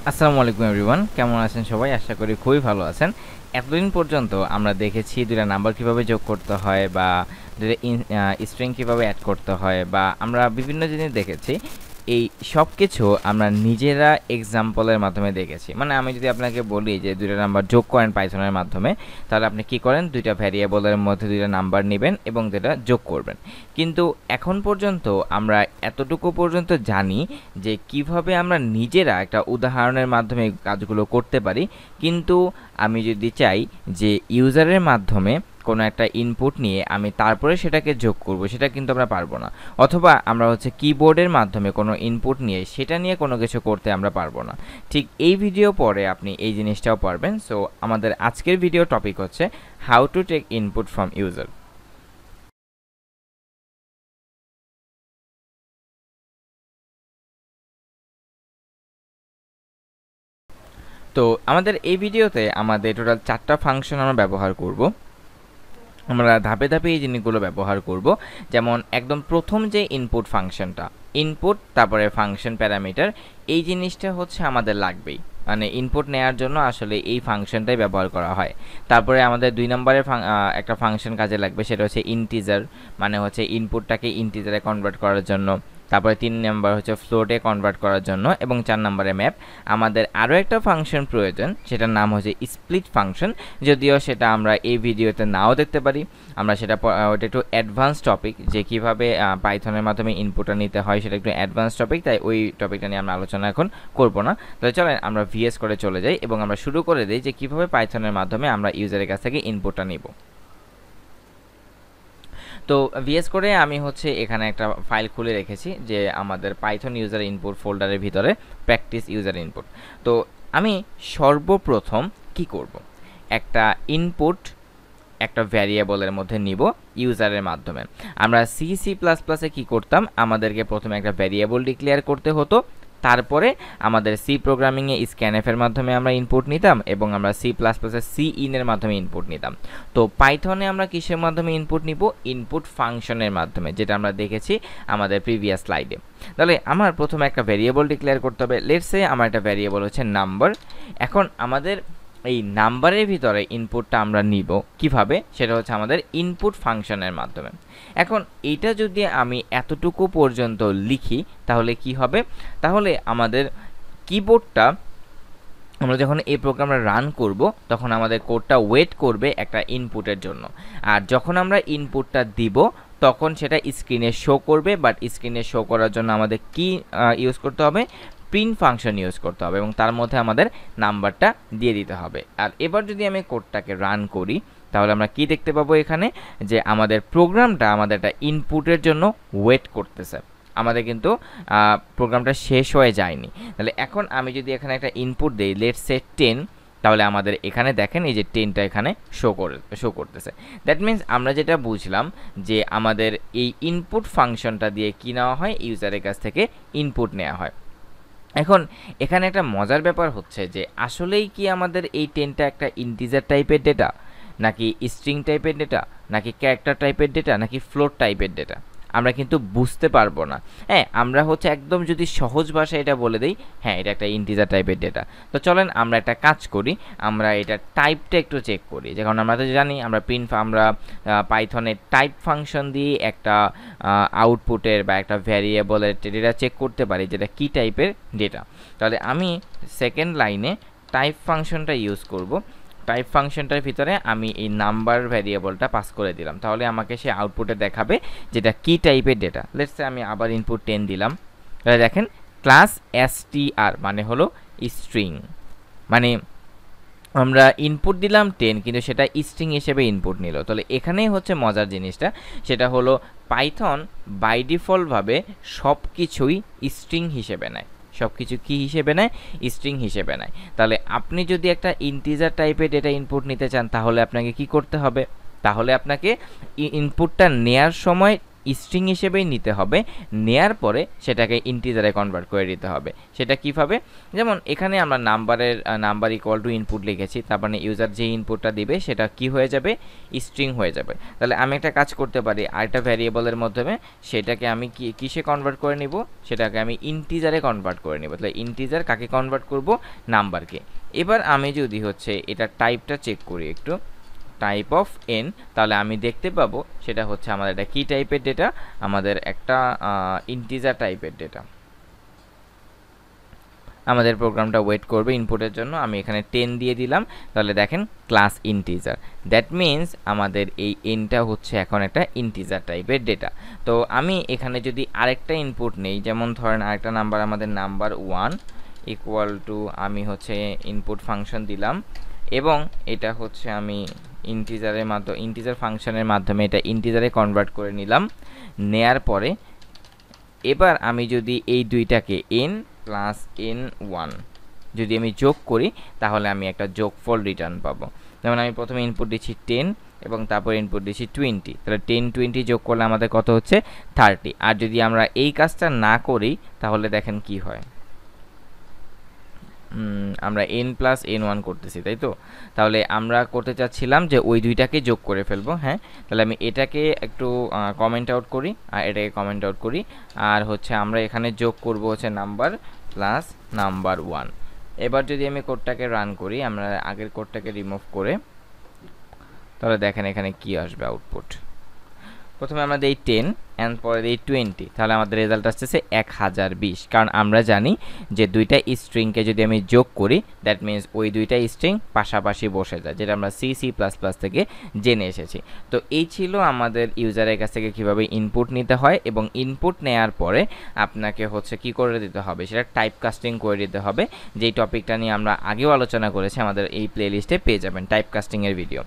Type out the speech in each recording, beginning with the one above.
আসসালামু আলাইকুম এভরিওয়ান, কেমন আছেন সবাই? আশা করি খুবই ভালো আছেন। এতদিন পর্যন্ত আমরা দেখেছি দুইটা নাম্বার কিভাবে যোগ করতে হয় বা দুইটা স্ট্রিং কিভাবে অ্যাড করতে হয় বা আমরা বিভিন্ন জিনিস দেখেছি। এই সব কিছু আমরা নিজেরা এক্সাম্পলের মাধ্যমে দেখেছি। মানে আমি যদি আপনাকে বলি যে দুইটা নাম্বার যোগ করেন পাইথনের মাধ্যমে, তাহলে আপনি কি করেন? দুইটা ভ্যারিয়েবলের মধ্যে দুইটা নাম্বার নেবেন এবং যেটা যোগ করবেন। কিন্তু এখন পর্যন্ত আমরা এতটুকু পর্যন্ত জানি যে কিভাবে আমরা নিজেরা একটা উদাহরণের মাধ্যমে কাজগুলো করতে পারি। কিন্তু আমি যদি চাই যে ইউজারের মাধ্যমে কোনো একটা ইনপুট নিয়ে আমি তারপরে সেটাকে যোগ করব, সেটা কিন্তু আমরা পারবো না। অথবা আমরা কিবোর্ডের মাধ্যমে কোনো ইনপুট নিয়ে সেটা নিয়ে কোনো কিছু করতে আমরা পারবো না। ঠিক এই ভিডিও পরে আপনি এই জিনিসটাও পারবেন। সো আমাদের আজকের ভিডিও টপিক হচ্ছে how to take input from user. তো আমাদের এই ভিডিওতে আমাদের টোটাল 4টা ফাংশন আমরা ব্যবহার করব। আমরা ধাপে ধাপে এই জিনিসগুলো ব্যবহার করব। যেমন একদম প্রথম যে ইনপুট ফাংশনটা, ইনপুট তারপরে ফাংশন প্যারামিটার, এই জিনিসটা আমাদের লাগবেই। মানে ইনপুট নেওয়ার জন্য আসলে এই ফাংশনটাই ব্যবহার করা হয়। তারপরে আমাদের 2 নম্বরের একটা ফাংশন কাজে লাগবে, সেটা হচ্ছে ইন্টিজার, মানে ইনপুটটাকে ইন্টিজারে কনভার্ট করার জন্য। তারপরে 3 নাম্বার ফ্লোটে কনভার্ট করার জন্য, এবং 4 নম্বরে ম্যাপ। আমাদের আরও একটা ফাংশন প্রয়োজন, সেটার নাম হচ্ছে স্প্লিট ফাংশন। যদিও সেটা আমরা এই ভিডিওতে নাও দেখতে পারি। আমরা সেটা ওটা একটু অ্যাডভান্স টপিক, যে কীভাবে পাইথনের মাধ্যমে ইনপুটটা নিতে হয়, সেটা একটু অ্যাডভান্স টপিক, তাই ওই টপিকটা নিয়ে আমরা আলোচনা এখন করব না। তো চলেন আমরা ভিএস করে চলে যাই এবং আমরা শুরু করে দিই যে কীভাবে পাইথনের মাধ্যমে আমরা ইউজারের কাছ থেকে ইনপুটটা নিব। তো ভিএস করে আমি এখানে একটা ফাইল খুলে রেখেছি, যে আমাদের পাইথন ইউজার ইনপুট ফোল্ডারের ভিতরে প্র্যাকটিস ইউজার ইনপুট। তো আমি সর্বপ্রথম কি করব, একটা ইনপুট একটা ভ্যারিয়েবলের মধ্যে নিব ইউজারের মাধ্যমে। আমরা সি++-এ কি করতাম, আমাদেরকে প্রথমে একটা ভ্যারিয়েবল ডিক্লেয়ার করতে হতো, তারপরে আমাদের সি প্রোগ্রামিংয়ে স্ক্যানএফের মাধ্যমে আমরা ইনপুট নিতাম এবং আমরা সি++-এ সিইনের মাধ্যমে ইনপুট নিতাম। তো পাইথনে আমরা কিসের মাধ্যমে ইনপুট নিব? ইনপুট ফাংশনের মাধ্যমে, যেটা আমরা দেখেছি আমাদের প্রিভিয়াস স্লাইডে। তাহলে আমার প্রথমে একটা ভ্যারিয়েবল ডিক্লেয়ার করতে হবে। লেটস সে আমার একটা ভ্যারিয়েবল হচ্ছে নাম্বার। এখন আমাদের এই নাম্বারের ভিতরে ইনপুটটা আমরা নিব কিভাবে, সেটা আমাদের ইনপুট ফাংশনের মাধ্যমে। এখন এইটা যদি আমি এতটুকু পর্যন্ত লিখি তাহলে কি হবে? তাহলে আমাদের কিবোর্ডটা, আমরা যখন এই প্রোগ্রামটা রান করব তখন আমাদের কোডটা ওয়েট করবে একটা ইনপুটের জন্য। আর যখন আমরা ইনপুটটা দিব তখন সেটা স্ক্রিনে শো করবে। বাট স্ক্রিনে শো করার জন্য আমাদের কি ইউজ করতে হবে? প্রিন্ট ফাংশন ইউজ করতে হবে এবং তার মধ্যে আমাদের নাম্বারটা দিয়ে দিতে হবে। আর এবার যদি আমি কোডটাকে রান করি তাহলে আমরা কি দেখতে পাবো এখানে, যে আমাদের প্রোগ্রামটা আমাদের একটা ইনপুটের জন্য ওয়েট করতেছে। আমাদের কিন্তু প্রোগ্রামটা শেষ হয়ে যায়নি। তাহলে এখন আমি যদি এখানে একটা ইনপুট দিই, লেটস সে 10, তাহলে আমাদের এখানে দেখেন এই যে 10টা এখানে শো করতেছে। দ্যাট মিন্স আমরা যেটা বুঝলাম যে আমাদের এই ইনপুট ফাংশনটা দিয়ে কি নেওয়া হয়, ইউজারের কাছ থেকে ইনপুট নেওয়া হয়। এখন এখানে একটা মজার ব্যাপার হচ্ছে যে আসলেই কি আমাদের এই 10টা একটা ইন্টিজার টাইপের ডেটা, নাকি স্ট্রিং টাইপের ডেটা, নাকি ক্যারেক্টার টাইপের ডেটা, নাকি ফ্লোট টাইপের ডেটা, আমরা কিন্তু বুঝতে পারবো না। হ্যাঁ, আমরা একদম যদি সহজ ভাষায় এটা বলে দিই, হ্যাঁ এটা একটা ইন্টিজার টাইপের ডেটা। তো চলেন আমরা একটা কাজ করি, আমরা এটা টাইপটা একটু চেক করি। যেমন আমরা তো জানি আমরা আমরা পাইথনের টাইপ ফাংশন দিয়ে একটা আউটপুটের বা একটা ভ্যারিয়েবলের ডেটা চেক করতে পারি, যেটা কি টাইপের ডেটা। তাহলে আমি সেকেন্ড লাইনে টাইপ ফাংশনটা ইউজ করব। টাইপ ফাংশনটার ভিতরে আমি এই নাম্বার ভ্যারিয়েবলটা পাস করে দিলাম, তাহলে আমাকে সে আউটপুটে দেখাবে যেটা কি টাইপের ডেটা। লেটস সে আমি আবার ইনপুট 10 দিলাম, তাহলে দেখেন ক্লাস str মানে হলো স্ট্রিং। মানে আমরা ইনপুট দিলাম 10 কিন্তু সেটা স্ট্রিং হিসেবে ইনপুট নিল। তাহলে এখানেই মজার জিনিসটা, সেটা হলো পাইথন বাই ডিফল্টভাবে সব কিছুই স্ট্রিং হিসেবে নেয়। সব কিছু কী হিসেবে নেয়? স্ট্রিং হিসেবে নেয়। তাহলে আপনি যদি একটা ইন্টিজার টাইপের ডেটা ইনপুট নিতে চান তাহলে আপনাকে কি করতে হবে? তাহলে আপনাকে ইনপুটটা নেয়ার সময় স্ট্রিং হিসেবেই নিতে হবে, নেয়ার পরে সেটাকে ইন্টিজারে কনভার্ট করে দিতে হবে। সেটা কীভাবে? যেমন এখানে আমরা নাম্বার ইকুয়াল টু ইনপুট লিখেছি, তার মানে ইউজার যে ইনপুটটা দিবে সেটা কি হয়ে যাবে? স্ট্রিং হয়ে যাবে। তাহলে আমি একটা কাজ করতে পারি আরেকটা ভ্যারিয়েবলের মাধ্যমে, সেটাকে আমি কিসে কনভার্ট করে নিব? সেটাকে আমি ইন্টিজারে কনভার্ট করে নিব। তাহলে ইন্টিজার কাকে কনভার্ট করব? নাম্বারকে। এবার আমি যদি হচ্ছে এটা টাইপটা চেক করি একটু, টাইপ অফ এন, তাহলে আমি দেখতে পাবো সেটা হচ্ছে আমাদের একটা কী টাইপের ডেটা? আমাদের একটা ইন্টিজার টাইপের ডেটা। আমাদের প্রোগ্রামটা ওয়েট করবে ইনপুটের জন্য। আমি এখানে 10 দিয়ে দিলাম, তাহলে দেখেন ক্লাস ইন্টিজার। দ্যাট মিনস আমাদের এই এনটা হচ্ছে এখন একটা ইন্টিজার টাইপের ডেটা। তো আমি এখানে যদি আরেকটা ইনপুট নেই, যেমন ধরেন আরেকটা নাম্বার, আমাদের নাম্বার 1 ইকুয়াল টু, আমি হচ্ছে ইনপুট ফাংশন দিলাম এবং এটা হচ্ছে আমি ইন্টিজার ফাংশনের মাধ্যমে এটা ইন্টিজারে কনভার্ট করে নিলাম। নেয়ার পরে এবার আমি যদি এই দুইটাকে n প্লাস n1 যদি আমি যোগ করি, তাহলে আমি একটা যোগফল রিটার্ন পাবো। যেমন আমি প্রথমে ইনপুট দিচ্ছি 10 এবং তারপর ইনপুট দিচ্ছি 20, তাহলে 10 20 যোগ করলে আমাদের কত হচ্ছে? 30। আর যদি আমরা এই কাজটা না করি তাহলে দেখেন কি হয়, আমরা n প্লাস n1 করতেছি, তাই তো? তাহলে আমরা করতে চাচ্ছিলাম যে ওই দুইটাকে যোগ করে ফেলবো। হ্যাঁ, তাহলে আমি এটাকে একটু কমেন্ট আউট করি আর এটাকে কমেন্ট আউট করি, আর হচ্ছে আমরা এখানে যোগ করব হচ্ছে নাম্বার প্লাস নাম্বার 1। এবার যদি আমি কোডটাকে রান করি, আমরা আগের কোডটাকে রিমুভ করে, তাহলে দেখেন এখানে কি আসবে আউটপুট। প্রথমে আমরা দিই 10 অ্যান্ড পরে দিই 20, তাহলে আমাদের রেজাল্ট আসতেছে 1020। কারণ আমরা জানি যে দুইটা স্ট্রিংকে যদি আমি যোগ করি, দ্যাট মিনস ওই দুইটা স্ট্রিং পাশাপাশি বসে যায়, যেটা আমরা সি প্লাস প্লাস থেকে জেনে এসেছি। তো এই ছিল আমাদের ইউজারের কাছ থেকে কীভাবে ইনপুট নিতে হয়, এবং ইনপুট নেওয়ার পরে আপনাকে হচ্ছে কি করে দিতে হবে, সেটা টাইপ কাস্টিং করে দিতে হবে। যেই টপিকটা নিয়ে আমরা আগেও আলোচনা করেছি, আমাদের এই প্লেলিস্টে পেয়ে যাবেন টাইপ কাস্টিংয়ের ভিডিও।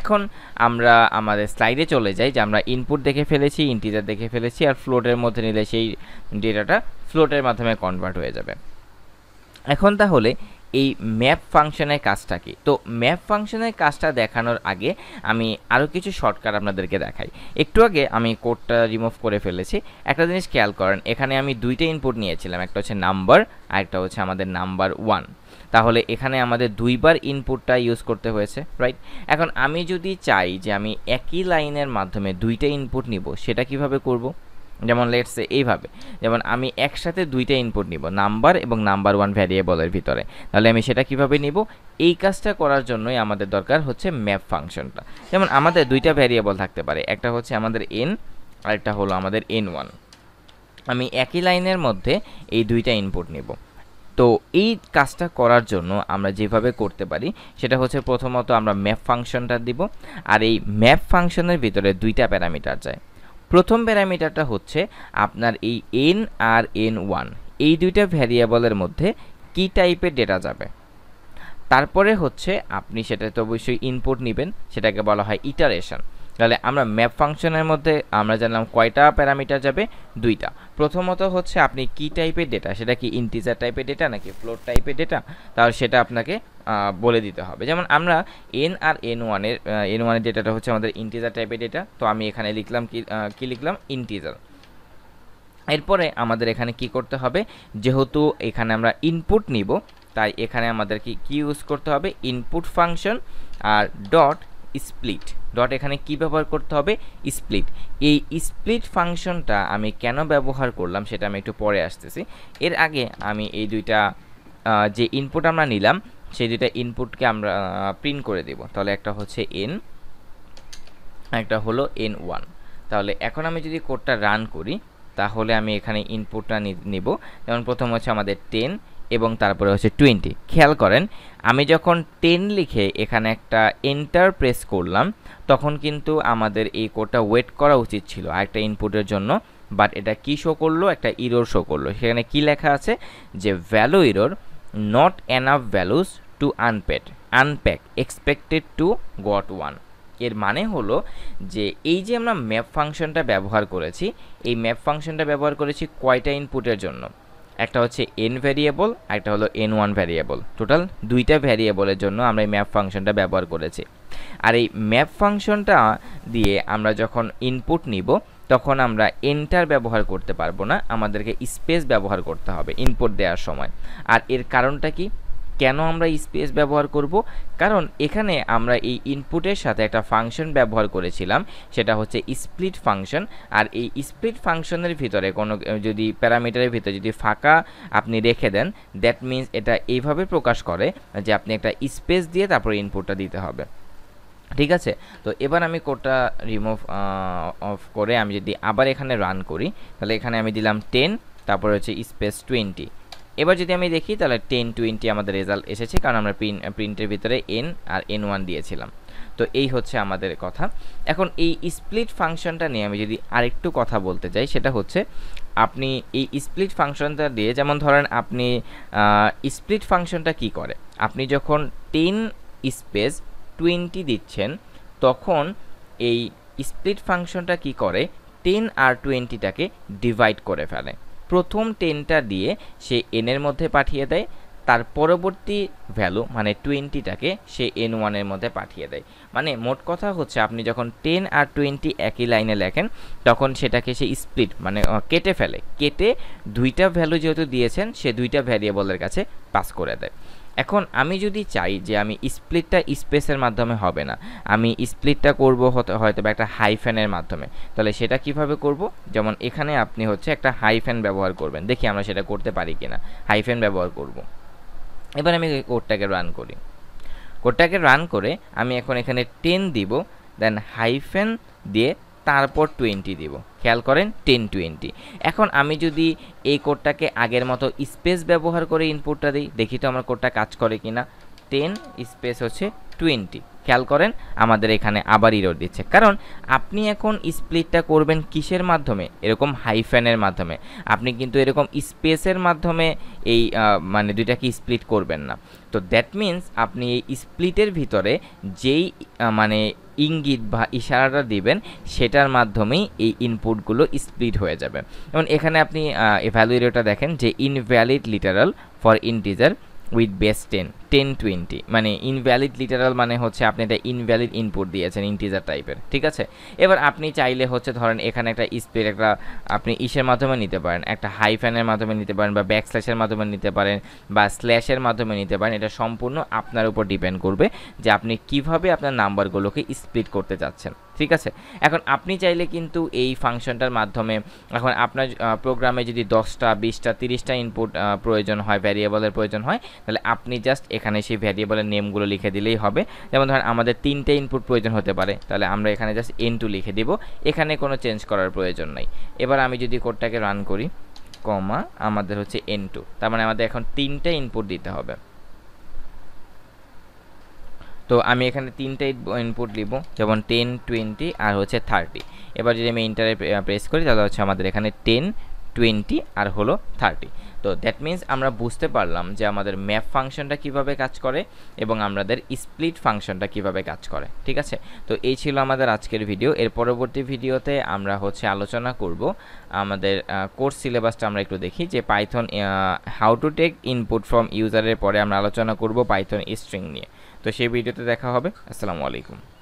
এখন আমরা আমাদের স্লাইডে চলে যাই, যে আমরা ইনপুট দেখে ফেলেছি, ইন্টিজার দেখে ফেলেছি, আর ফ্লোটের মধ্যে নিলে সেই ডেটাটা ফ্লোটের মাধ্যমে কনভার্ট হয়ে যাবে। এখন তাহলে এই ম্যাপ ফাংশনের কাজটা কি? তো ম্যাপ ফাংশনের কাজটা দেখানোর আগে আমি আরও কিছু শর্টকাট আপনাদেরকে দেখাই। একটু আগে আমি কোডটা রিমুভ করে ফেলেছি। একটা জিনিস খেয়াল করেন, এখানে আমি দুইটা ইনপুট নিয়েছিলাম, একটা হচ্ছে নাম্বার আর একটা হচ্ছে আমাদের নাম্বার 1। তাহলে এখানে আমাদের দুইবার ইনপুটটা ইউজ করতে হয়েছে, রাইট? এখন আমি যদি চাই যে আমি একই লাইনের মাধ্যমে দুইটা ইনপুট নিব, সেটা কিভাবে করব? যেমন লেটস সে এইভাবে, যেমন আমি একসাথে দুইটা ইনপুট নিব, নাম্বার এবং নাম্বার 1 ভ্যারিয়েবলের ভিতরে, তাহলে আমি সেটা কিভাবে নিব? এই কাজটা করার জন্যই আমাদের দরকার হচ্ছে ম্যাপ ফাংশনটা। যেমন আমাদের দুইটা ভ্যারিয়েবল থাকতে পারে, একটা হচ্ছে আমাদের n আর একটা হলো আমাদের n1। আমি একই লাইনের মধ্যে এই দুইটা ইনপুট নিব। তো এই কাজটা করার জন্য আমরা যেভাবে করতে পারি সেটা হচ্ছে, প্রথমত আমরা ম্যাপ ফাংশনটা দিব, আর এই ম্যাপ ফাংশনের ভিতরে দুইটা প্যারামিটার যায়। প্রথম প্যারামিটারটা হচ্ছে আপনার এই n আর n1, এই দুইটা ভ্যারিয়েবলের মধ্যে কি টাইপের ডেটা যাবে। তারপরে হচ্ছে আপনি সেটাতে অবশ্যই ইনপুট নেবেন, সেটাকে বলা হয় ইটারেশন। তাহলে আমরা ম্যাপ ফাংশনের মধ্যে আমরা জানলাম কয়টা প্যারামিটার যাবে? দুইটা। প্রথমত হচ্ছে আপনি কি টাইপের ডেটা, সেটা কি ইন্টিজার টাইপের ডেটা নাকি ফ্লোট টাইপের ডেটা, তাহলে সেটা আপনাকে বলে দিতে হবে। যেমন আমরা n আর n1 এর ডেটাটা হচ্ছে আমাদের ইন্টিজার টাইপের ডেটা, তো আমি এখানে লিখলাম কি লিখলাম? ইন্টিজার। এরপরে আমাদের এখানে কি করতে হবে, যেহেতু এখানে আমরা ইনপুট নিব, তাই এখানে আমাদের কি ইউজ করতে হবে? ইনপুট ফাংশন আর ডট স্প্লিট। ডট এখানে কি ব্যবহার করতে হবে? স্প্লিট। এই স্প্লিট ফাংশনটা আমি কেন ব্যবহার করলাম সেটা আমি একটু পরে আসতেছি। এর আগে আমি এই দুইটা যে ইনপুট আমরা নিলাম, সেই দুইটা ইনপুটকে আমরা প্রিন্ট করে দেব। তাহলে একটা হচ্ছে n, একটা হলো n1। তাহলে এখন আমি যদি কোডটা রান করি, তাহলে আমি এখানে ইনপুটটা নিব। যেমন প্রথম হচ্ছে আমাদের 10 এবং তারপরে হচ্ছে 20। খেয়াল করেন, আমি যখন 10 লিখে এখানে একটা এন্টার প্রেস করলাম, তখন কিন্তু আমাদের এই কোডটা ওয়েট করা উচিত ছিল আরেকটা ইনপুটের জন্য, বাট এটা কি শো করলো? একটা ইরর শো করলো। সেখানে কি লেখা আছে? যে value error, not enough values to unpack expected two got 1। এর মানে হলো যে এই যে আমরা ম্যাপ ফাংশনটা ব্যবহার করেছি, এই ম্যাপ ফাংশনটা ব্যবহার করেছি কয়টা ইনপুটের জন্য? একটা হচ্ছে n ভ্যারিয়েবল, একটা হলো n1 ভ্যারিয়েবল। টোটাল দুইটা ভ্যারিয়েবলের জন্য আমরা এই ম্যাপ ফাংশনটা ব্যবহার করেছি। আর এই ম্যাপ ফাংশনটা দিয়ে আমরা যখন ইনপুট নিব, তখন আমরা এন্টার ব্যবহার করতে পারবো না, আমাদেরকে স্পেস ব্যবহার করতে হবে ইনপুট দেওয়ার সময়। আর এর কারণটা কি, কেন আমরা স্পেস ব্যবহার করব? কারণ এখানে আমরা এই ইনপুটের সাথে একটা ফাংশন ব্যবহার করেছিলাম, সেটা হচ্ছে স্প্লিট ফাংশন। আর এই স্প্লিট ফাংশনের ভিতরে কোনো যদি প্যারামিটারের ভিতরে যদি ফাঁকা আপনি রেখে দেন, দ্যাট মিন্স এটা এইভাবে প্রকাশ করে যে আপনি একটা স্পেস দিয়ে তারপর ইনপুটটা দিতে হবে। ঠিক আছে, তো এবার আমি কোডটা রিমুভ অফ করে আমি যদি আবার এখানে রান করি, তাহলে এখানে আমি দিলাম 10, তারপর হচ্ছে স্পেস 20। এবার যদি আমি দেখি তাহলে 10 20 আমাদের রেজাল্ট এসেছে, কারণ আমরা প্রিন্টের ভিতরে n আর n1 দিয়েছিলাম। তো এই হচ্ছে আমাদের কথা। এখন এই স্প্লিট ফাংশনটা নিয়ে আমি যদি আরেকটু কথা বলতে চাই, সেটা হচ্ছে আপনি এই স্প্লিট ফাংশনটা দিয়ে, যেমন ধরেন আপনি স্প্লিট ফাংশনটা কি করে, আপনি যখন 10 স্পেস 20 দিচ্ছেন, তখন এই স্প্লিট ফাংশনটা কি করে, 10 আর 20টাকে ডিভাইড করে ফেলে। প্রথম 10টা দিয়ে সে n এর মধ্যে পাঠিয়ে দেয়, তার পরবর্তী ভ্যালু মানে 20টাকে সে n1 এর মধ্যে পাঠিয়ে দেয়। মানে মোট কথা হচ্ছে আপনি যখন 10 আর 20 একই লাইনে লেখেন, তখন সেটাকে সে স্প্লিট মানে কেটে ফেলে, কেটে দুইটা ভ্যালু যেহেতু দিয়েছেন সে দুইটা ভ্যারিয়েবলের কাছে পাস করে দেয়। এখন আমি যদি চাই যে আমি স্প্লিটটা স্পেসের মাধ্যমে হবে না, আমি স্প্লিটটা করব হয়তো বা একটা হাইফেনের মাধ্যমে, তাহলে সেটা কিভাবে করব? যেমন এখানে আপনি হচ্ছে একটা হাইফেন ব্যবহার করবেন, দেখি আমরা সেটা করতে পারি কিনা। হাইফেন ব্যবহার করব। এবার আমি কোডটাকে রান করি। কোডটাকে রান করে আমি এখন এখানে 10 দিব, দেন হাইফেন দিয়ে তারপর 20 দিব। খেয়াল করেন 10 20। এখন আমি যদি এই কোডটাকে আগের মতো স্পেস ব্যবহার করে ইনপুটটা দিই, দেখি তো আমার কোডটা কাজ করে কিনা। 10 স্পেস হচ্ছে 20। খেয়াল করেন আমাদের এখানে আবার ইরর দিচ্ছে, কারণ আপনি এখন স্প্লিটটা করবেন কিসের মাধ্যমে? এরকম হাইফেনের মাধ্যমে। আপনি কিন্তু এরকম স্পেসের মাধ্যমে এই মানে দুইটাকে স্প্লিট করবেন না। তো দ্যাট মিন্স আপনি এই স্প্লিটের ভিতরে যেই মানে ইঙ্গিত বা ইশারাটা দিবেন, সেটার মাধ্যমেই এই ইনপুটগুলো স্প্লিট হয়ে যাবে। যেমন এখানে আপনি ভ্যালুটা দেখেন যে invalid literal for integer with base 10 10 20, মানে ইনভ্যালিড লিটারাল মানে হচ্ছে আপনি এটা ইনভ্যালিড ইনপুট দিয়েছেন ইন্টিজার টাইপের। ঠিক আছে, এবার আপনি চাইলে হচ্ছে ধরেন এখানে একটা স্প্লিট একটা আপনি ইসের মাধ্যমে নিতে পারেন, একটা হাইফেনের মাধ্যমে নিতে পারেন, বা ব্যাকস্ল্যাশের মাধ্যমে নিতে পারেন, বা স্ল্যাশের মাধ্যমে নিতে পারেন। এটা সম্পূর্ণ আপনার উপর ডিপেন্ড করবে যে আপনি কিভাবে আপনার নাম্বারগুলোকে স্প্লিট করতে চাচ্ছেন। ঠিক আছে, এখন আপনি চাইলে কিন্তু এই ফাংশনটার মাধ্যমে এখন আপনার প্রোগ্রামে যদি 10টা 20টা 30টা ইনপুট প্রয়োজন হয়, ভ্যারিয়েবলের প্রয়োজন হয়, তাহলে আপনি জাস্ট এখানে সেই ভ্যারিয়েবলের নেমগুলো লিখে দিলেই হবে। যেমন ধরেন আমাদের 3টে ইনপুট প্রয়োজন হতে পারে, তাহলে আমরা এখানে জাস্ট n2 লিখে দিব, এখানে কোনো চেঞ্জ করার প্রয়োজন নাই। এবার আমি যদি কোডটাকে রান করি, কমা আমাদের হচ্ছে n2, তার মানে আমাদের এখন 3টে ইনপুট দিতে হবে। তো আমি এখানে 3টে ইনপুট দিব, যেমন 10 20 আর হচ্ছে 30। এবার যদি আমি এন্টারে প্রেস করি, তাহলে হচ্ছে আমাদের এখানে 10 20 আর হলো 30। তো দ্যাট মিন্স আমরা বুঝতে পারলাম যে আমাদের ম্যাপ ফাংশনটা কিভাবে কাজ করে এবং আমাদের স্প্লিট ফাংশনটা কিভাবে কাজ করে। ঠিক আছে, তো এই ছিল আমাদের আজকের ভিডিও। এর পরবর্তী ভিডিওতে আমরা হচ্ছে আলোচনা করব আমাদের কোর্স সিলেবাসটা আমরা একটু দেখি, যে Python how to take input from ইউজারের পরে আমরা আলোচনা করব পাইথন স্ট্রিং নিয়ে। তো সেই ভিডিওতে দেখা হবে। আসসালামু আলাইকুম।